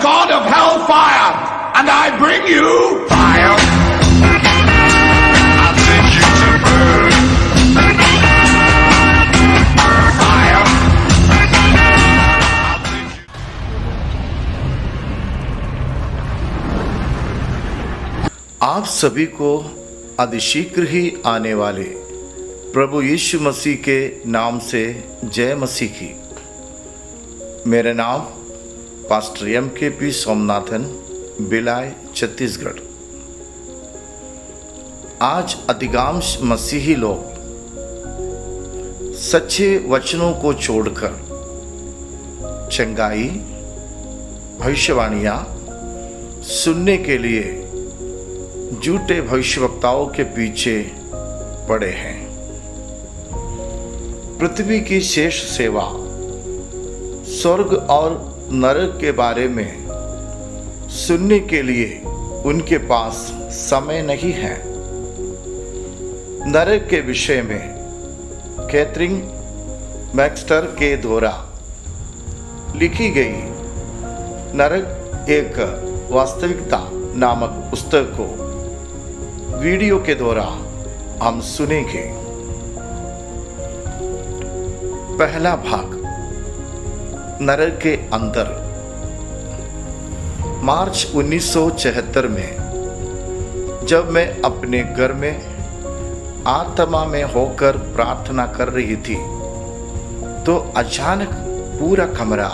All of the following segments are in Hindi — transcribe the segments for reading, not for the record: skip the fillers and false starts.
God of hellfire, and I bring you fire. I send you to burn. Fire. आप सभी को अतिशीघ्र ही आने वाले प्रभु यीशु मसीह के नाम से जय मसीह की। मेरा नाम पास्टर M.K.P. सोमनाथन, बिलाय, छत्तीसगढ़। आज अधिकांश मसीही लोग सच्चे वचनों को छोड़कर चंगाई, भविष्यवाणियां सुनने के लिए झूठे भविष्यवक्ताओं के पीछे पड़े हैं। पृथ्वी की शेष सेवा, स्वर्ग और नरक के बारे में सुनने के लिए उनके पास समय नहीं है। नरक के विषय में कैथरीन मैक्स्टर के द्वारा लिखी गई नरक एक वास्तविकता नामक पुस्तक को वीडियो के द्वारा हम सुनेंगे। पहला भाग, नरक के अंदर। मार्च 1976 में जब मैं अपने घर में आत्मा में होकर प्रार्थना कर रही थी तो अचानक पूरा कमरा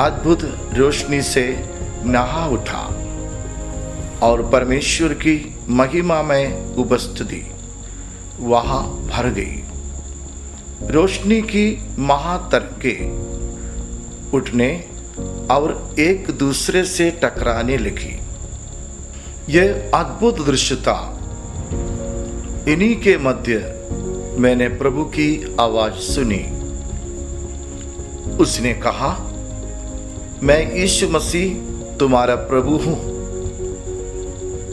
अद्भुत रोशनी से नहा उठा और परमेश्वर की महिमा में उपस्थिति वहां भर गई। रोशनी की महातरंगे उठने और एक दूसरे से टकराने लगी। यह अद्भुत दृश्य था। इन्हीं के मध्य मैंने प्रभु की आवाज सुनी। उसने कहा, मैं यीशु मसीह तुम्हारा प्रभु हूं।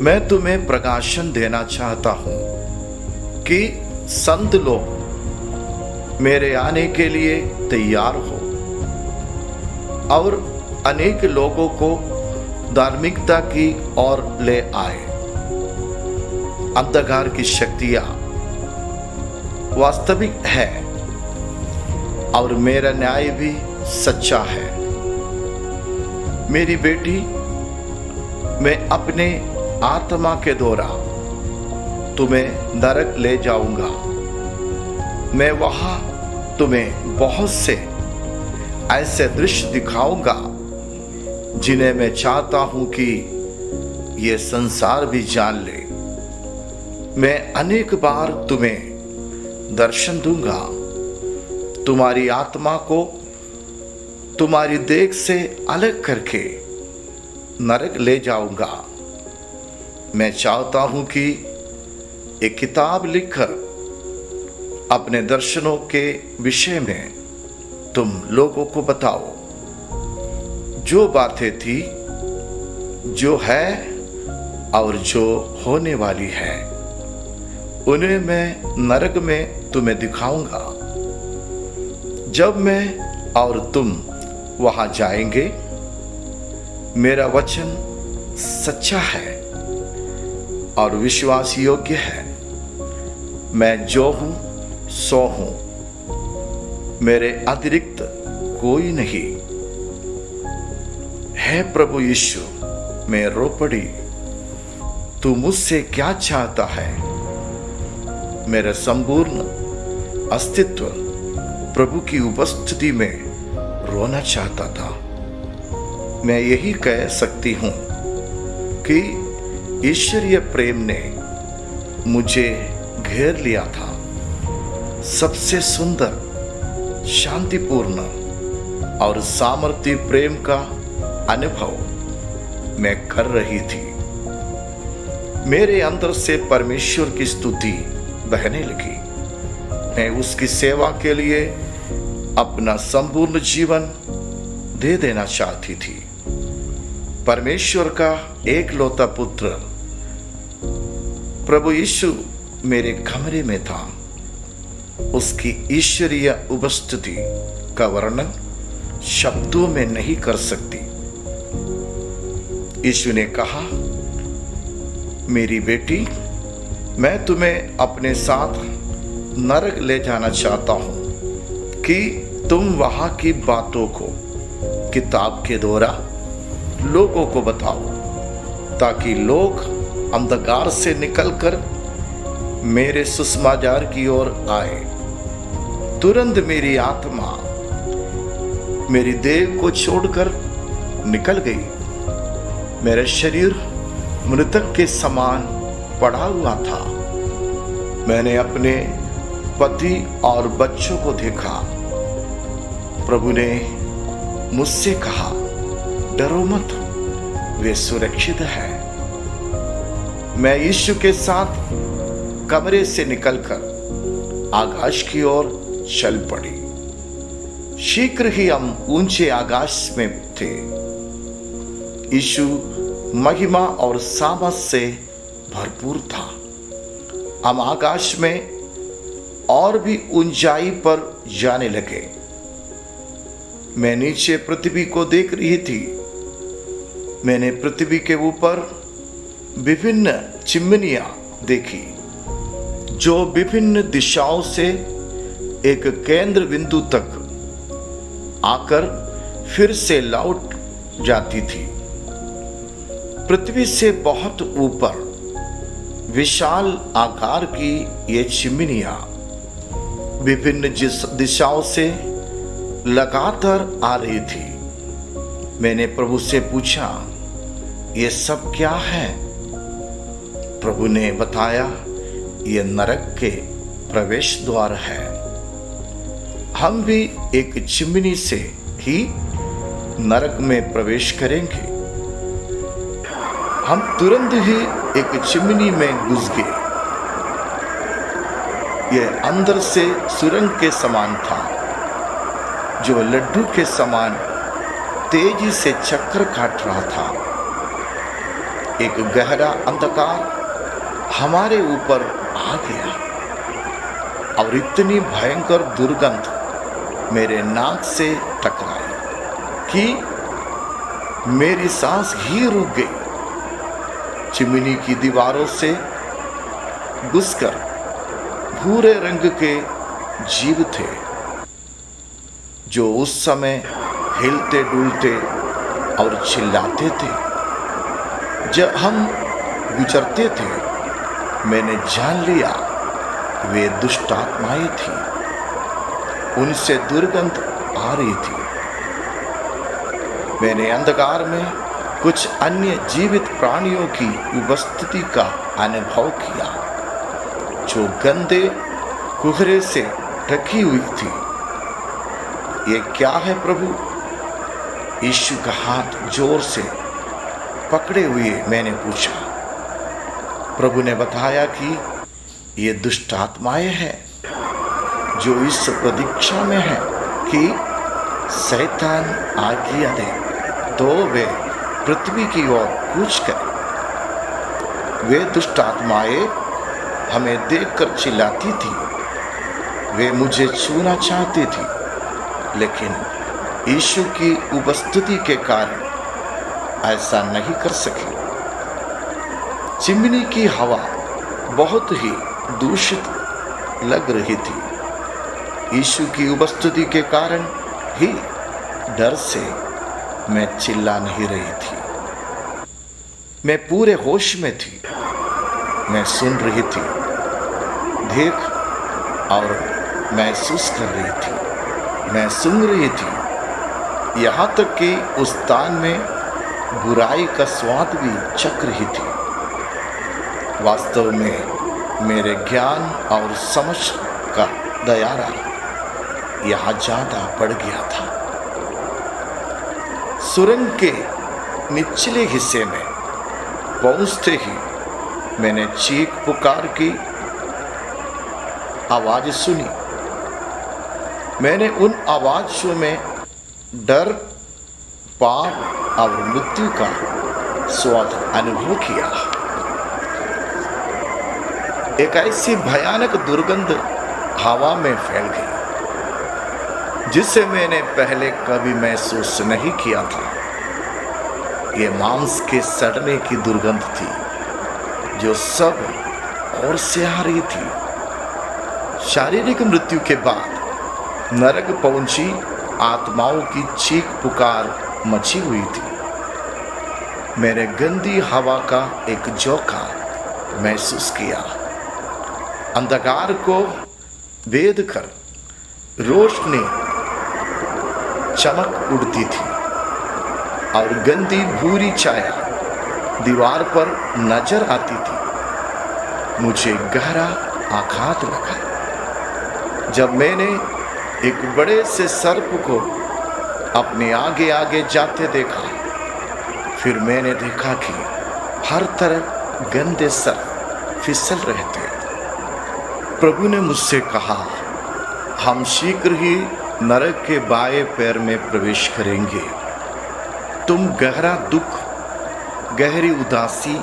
मैं तुम्हें प्रकाशन देना चाहता हूं कि संत लोग मेरे आने के लिए तैयार हो और अनेक लोगों को धार्मिकता की ओर ले आए। अंधकार की शक्तियां वास्तविक है और मेरा न्याय भी सच्चा है। मेरी बेटी, मैं अपने आत्मा के द्वारा तुम्हें नरक ले जाऊंगा। मैं वहां तुम्हें बहुत से ऐसे दृश्य दिखाऊंगा जिन्हें मैं चाहता हूं कि ये संसार भी जान ले। मैं अनेक बार तुम्हें दर्शन दूंगा। तुम्हारी आत्मा को तुम्हारी देह से अलग करके नरक ले जाऊंगा। मैं चाहता हूं कि एक किताब लिखकर अपने दर्शनों के विषय में तुम लोगों को बताओ। जो बातें थी, जो है और जो होने वाली है, उन्हें मैं नरक में तुम्हें दिखाऊंगा। जब मैं और तुम वहां जाएंगे, मेरा वचन सच्चा है और विश्वास योग्य है। मैं जो हूं सो हूं, मेरे अतिरिक्त कोई नहीं है। प्रभु यीशु, मैं रो पड़ी। तू मुझसे क्या चाहता है? मेरा संपूर्ण अस्तित्व प्रभु की उपस्थिति में रोना चाहता था। मैं यही कह सकती हूं कि ईश्वरीय प्रेम ने मुझे घेर लिया था। सबसे सुंदर, शांतिपूर्ण और सामर्थ्य प्रेम का अनुभव मैं कर रही थी। मेरे अंदर से परमेश्वर की स्तुति बहने लगी। मैं उसकी सेवा के लिए अपना संपूर्ण जीवन दे देना चाहती थी। परमेश्वर का एकलौता पुत्र प्रभु यीशु मेरे कमरे में था। उसकी ईश्वरीय उपस्थिति का वर्णन शब्दों में नहीं कर सकती। यीशु ने कहा, मेरी बेटी, मैं तुम्हें अपने साथ नरक ले जाना चाहता हूं कि तुम वहां की बातों को किताब के द्वारा लोगों को बताओ, ताकि लोग अंधकार से निकलकर मेरे सुसमाचार की ओर आए। तुरंत मेरी आत्मा मेरी देह को छोड़कर निकल गई। मेरा शरीर मृतक के समान पड़ा हुआ था। मैंने अपने पति और बच्चों को देखा। प्रभु ने मुझसे कहा, डरो मत, वे सुरक्षित हैं। मैं यीशु के साथ कमरे से निकलकर आकाश की ओर चल पड़ी। शीघ्र ही हम ऊंचे आकाश में थे। यीशु महिमा और सामर्थ से भरपूर था। हम आकाश में और भी ऊंचाई पर जाने लगे। मैं नीचे पृथ्वी को देख रही थी। मैंने पृथ्वी के ऊपर विभिन्न चिमनियां देखी, जो विभिन्न दिशाओं से एक केंद्र बिंदु तक आकर फिर से लौट जाती थी। पृथ्वी से बहुत ऊपर विशाल आकार की ये चिमनियां विभिन्न दिशाओं से लगातार आ रही थी। मैंने प्रभु से पूछा, ये सब क्या है? प्रभु ने बताया, ये नरक के प्रवेश द्वार है। हम भी एक चिमनी से ही नरक में प्रवेश करेंगे। हम तुरंत ही एक चिमनी में घुस गए। यह अंदर से सुरंग के समान था, जो लड्डू के समान तेजी से चक्कर काट रहा था। एक गहरा अंधकार हमारे ऊपर आ गया और इतनी भयंकर दुर्गंध मेरे नाक से टकराई कि मेरी सांस ही रुक गई। चिमनी की दीवारों से घुसकर भूरे रंग के जीव थे, जो उस समय हिलते डुलते और चिल्लाते थे। जब हम गुजरते थे, मैंने जान लिया वे दुष्ट आत्माएं थी। उनसे दुर्गंध आ रही थी। मैंने अंधकार में कुछ अन्य जीवित प्राणियों की उपस्थिति का अनुभव किया, जो गंदे कुहरे से ढकी हुई थी। ये क्या है प्रभु? यीशु का हाथ जोर से पकड़े हुए मैंने पूछा। प्रभु ने बताया कि ये दुष्ट आत्माएं हैं, जो इस प्रतीक्षा में है कि शैतान आज्ञा दे तो वे पृथ्वी की ओर कूच करें। वे दुष्ट आत्माएं हमें देखकर चिल्लाती थी। वे मुझे छूना चाहती थी, लेकिन यीशु की उपस्थिति के कारण ऐसा नहीं कर सकी। चिमनी की हवा बहुत ही दूषित लग रही थी। यीशु की उपस्थिति के कारण ही डर से मैं चिल्ला नहीं रही थी। मैं पूरे होश में थी। मैं सुन रही थी, देख और महसूस कर रही थी। मैं सुन रही थी, यहाँ तक कि उस स्थान में बुराई का स्वाद भी चख रही थी। वास्तव में मेरे ज्ञान और समझ का दायरा यहाँ ज्यादा बढ़ गया था। सुरंग के निचले हिस्से में पहुंचते ही मैंने चीख पुकार की आवाज सुनी। मैंने उन आवाजों में डर, पाप और मृत्यु का स्वाद अनुभव किया। एक ऐसी भयानक दुर्गंध हवा में फैल गई, जिसे मैंने पहले कभी महसूस नहीं किया था। ये मांस के सड़ने की दुर्गंध थी जो सब ओर से आ रही थी। शारीरिक मृत्यु के बाद नरक पहुंची आत्माओं की चीख पुकार मची हुई थी। मैंने गंदी हवा का एक झोंका महसूस किया। अंधकार को भेद कर रोशनी चमक उड़ती थी और गंदी भूरी छाया दीवार पर नजर आती थी। मुझे गहरा आघात लगा जब मैंने एक बड़े से सर्प को अपने आगे आगे जाते देखा। फिर मैंने देखा कि हर तरफ गंदे सर्प फिसल रहे थे। प्रभु ने मुझसे कहा, हम शीघ्र ही नरक के बाएं पैर में प्रवेश करेंगे। तुम गहरा दुख, गहरी उदासी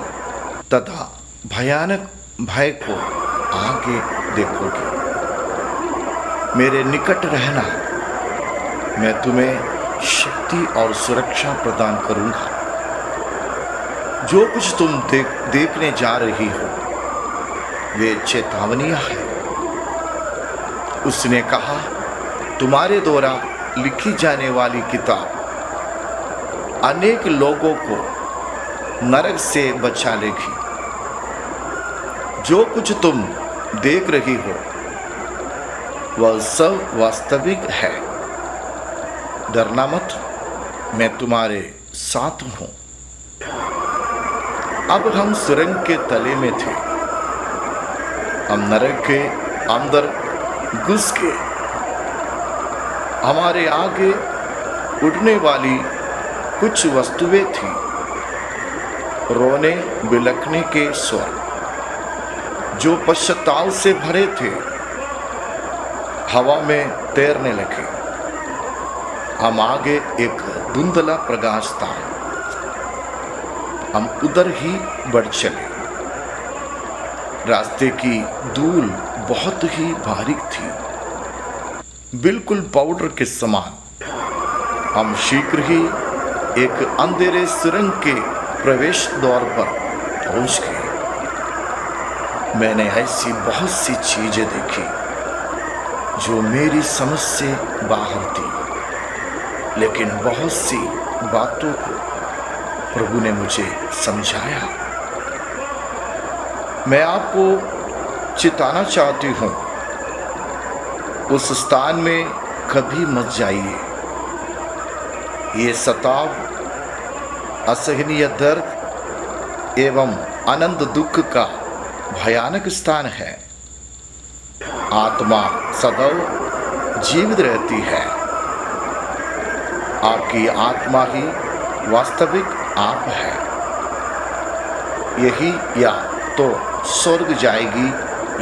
तथा भयानक भय को आगे देखोगे। मेरे निकट रहना, मैं तुम्हें शक्ति और सुरक्षा प्रदान करूंगा। जो कुछ तुम देखने जा रही हो वे चेतावनियां हैं। उसने कहा, तुम्हारे द्वारा लिखी जाने वाली किताब अनेक लोगों को नरक से बचा लेगी। जो कुछ तुम देख रही हो वह सब वास्तविक है। डरना मत, मैं तुम्हारे साथ हूं। अब हम सुरंग के तले में थे। हम नरक के अंदर घुस के हमारे आगे उड़ने वाली कुछ वस्तुएं थी। रोने बिलखने के स्वर जो पश्चाताप से भरे थे हवा में तैरने लगे। हम आगे एक धुंधला प्रकाश था। हम उधर ही बढ़ चले। रास्ते की धूल बहुत ही बारीक थी, बिल्कुल पाउडर के समान। हम शीघ्र ही एक अंधेरे सुरंग के प्रवेश द्वार पर पहुंच गए। मैंने ऐसी बहुत सी चीजें देखी जो मेरी समझ से बाहर थी, लेकिन बहुत सी बातों को प्रभु ने मुझे समझाया। मैं आपको चिताना चाहती हूँ, उस स्थान में कभी मत जाइए। ये सताव, असहनीय दर्द एवं अनंत दुख का भयानक स्थान है। आत्मा सदैव जीवित रहती है। आपकी आत्मा ही वास्तविक आप है। यही या तो स्वर्ग जाएगी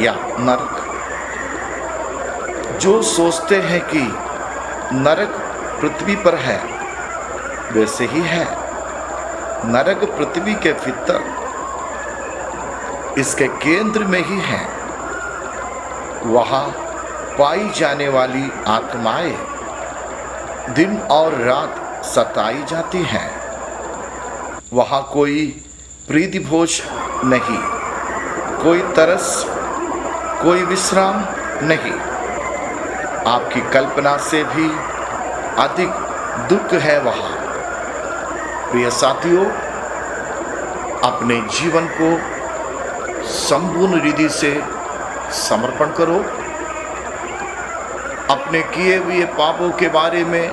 या नरक। जो सोचते हैं कि नरक पृथ्वी पर है, वैसे ही है। नरक पृथ्वी के भीतर, इसके केंद्र में ही है। वहाँ पाई जाने वाली आत्माएं दिन और रात सताई जाती हैं। वहाँ कोई प्रीति भोज नहीं, कोई तरस, कोई विश्राम नहीं। आपकी कल्पना से भी अधिक दुख है वहाँ। प्रिय साथियों, अपने जीवन को संपूर्ण रीति से समर्पण करो। अपने किए हुए पापों के बारे में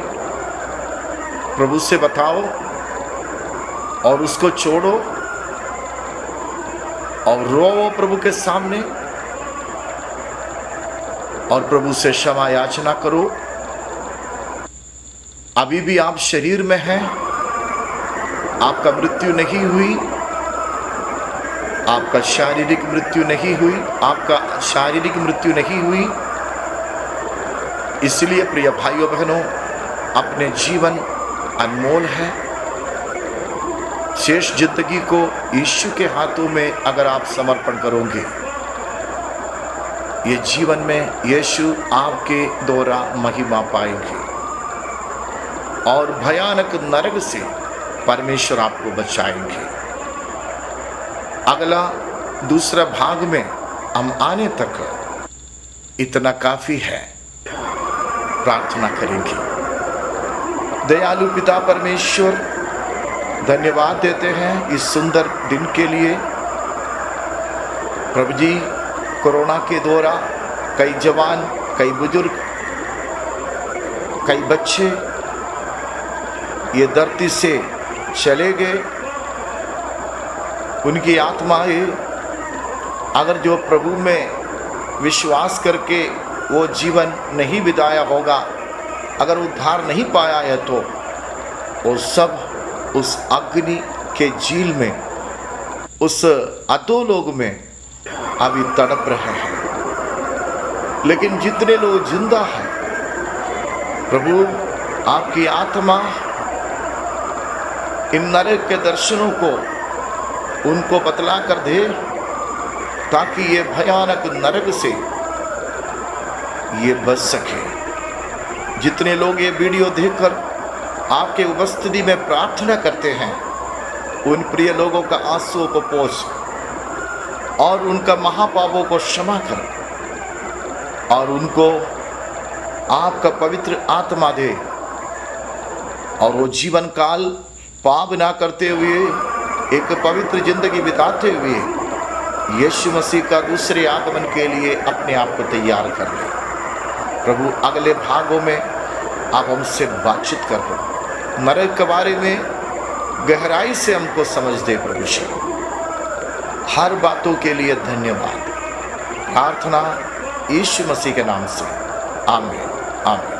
प्रभु से बताओ और उसको छोड़ो और रो प्रभु के सामने और प्रभु से क्षमा याचना करो। अभी भी आप शरीर में हैं, आपका मृत्यु नहीं हुई, आपका शारीरिक मृत्यु नहीं हुई, आपका शारीरिक मृत्यु नहीं हुई। इसलिए प्रिय भाइयों बहनों, अपने जीवन अनमोल है। शेष जिंदगी को यीशु के हाथों में अगर आप समर्पण करोगे, ये जीवन में यीशु आपके द्वारा महिमा पाएंगे और भयानक नरक से परमेश्वर आपको बचाएंगे। अगला दूसरा भाग में हम आने तक इतना काफी है। प्रार्थना करेंगे। दयालु पिता परमेश्वर, धन्यवाद देते हैं इस सुंदर दिन के लिए। प्रभु जी, कोरोना के दौरान कई जवान, कई बुजुर्ग, कई बच्चे ये धरती से चले गए। उनकी आत्माएं, अगर जो प्रभु में विश्वास करके वो जीवन नहीं बिताया होगा, अगर उद्धार नहीं पाया है, तो वो सब उस अग्नि के झील में, उस अधोलोक में अभी तड़प रहे हैं। लेकिन जितने लोग जिंदा हैं, प्रभु आपकी आत्मा इन नरक के दर्शनों को उनको बतला कर दे, ताकि ये भयानक नरक से ये बच सके। जितने लोग ये वीडियो देखकर आपके उपस्थिति में प्रार्थना करते हैं, उन प्रिय लोगों का आंसुओं को पोंछ और उनका महापापों को क्षमा कर और उनको आपका पवित्र आत्मा दे, और वो जीवन काल पाप ना करते हुए एक पवित्र जिंदगी बिताते हुए यीशु मसीह का दूसरे आगमन के लिए अपने आप को तैयार कर ले। प्रभु, अगले भागों में आप हमसे बातचीत कर दो, नरक के बारे में गहराई से हमको समझ दे। प्रभु जी, हर बातों के लिए धन्यवाद। प्रार्थना यीशु मसीह के नाम से, आमीन आमीन।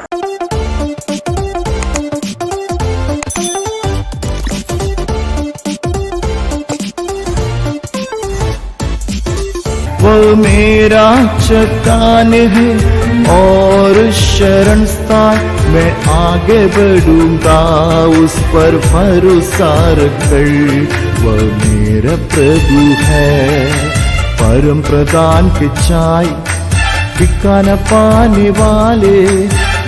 वो मेरा चट्टान है और शरण स्थान, मैं आगे बढ़ूंगा उस पर भरोसा रखकर। वो मेरा प्रभु है, परम प्रदान के चाय, ठिकाना पाने वाले,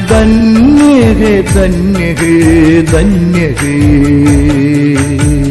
धन्य है धन्य है धन्य है।